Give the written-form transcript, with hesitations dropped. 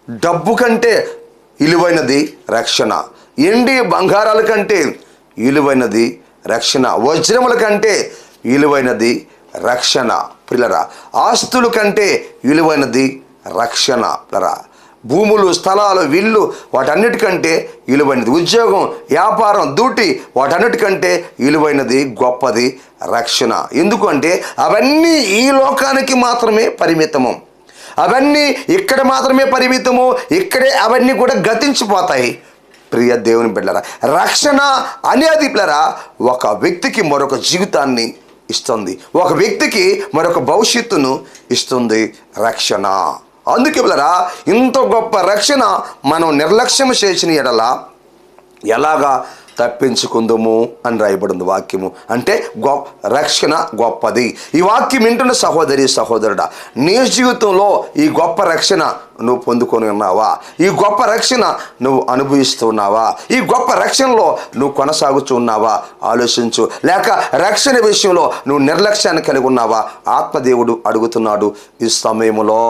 డబ్బు కంటే విలువైనది రక్షణ. ఎండి బంగారాల కంటే విలువైనది రక్షణ. వజ్రముల కంటే విలువైనది రక్షణ. పిల్లరా, ఆస్తుల కంటే విలువైనది రక్షణ. పిల్లరా, భూములు, స్థలాలు, విల్లు వాటన్నిటికంటే విలువైనది, ఉద్యోగం, వ్యాపారం, డ్యూటీ వాటన్నిటికంటే విలువైనది గొప్పది రక్షణ. ఎందుకంటే అవన్నీ ఈ లోకానికి మాత్రమే పరిమితము. అవన్నీ ఇక్కడ మాత్రమే పరిమితము. ఇక్కడే అవన్నీ కూడా గతించిపోతాయి. ప్రియ దేవుని బిడ్డలారా, రక్షణ అనేది పిల్లరా ఒక వ్యక్తికి మరొక జీవితాన్ని ఇస్తుంది, ఒక వ్యక్తికి మరొక భవిష్యత్తును ఇస్తుంది రక్షణ. అందుకే పిల్లరా, ఇంత గొప్ప రక్షణ మనం నిర్లక్ష్యం చేసిన ఎడల ఎలాగా తప్పించుకుందుము అని రాయబడింది వాక్యము. అంటే రక్షణ గొప్పది. ఈ వాక్యం వింటున్న సహోదరి సహోదరుడా, నీ జీవితంలో ఈ గొప్ప రక్షణ నువ్వు పొందుకొని ఉన్నావా? ఈ గొప్ప రక్షణ నువ్వు అనుభవిస్తున్నావా? ఈ గొప్ప రక్షణలో నువ్వు కొనసాగుతూ ఉన్నావా? ఆలోచించు. లేక రక్షణ విషయంలో నువ్వు నిర్లక్ష్యాన్ని కలిగి ఉన్నావా? ఆత్మదేవుడు అడుగుతున్నాడు ఈ సమయంలో.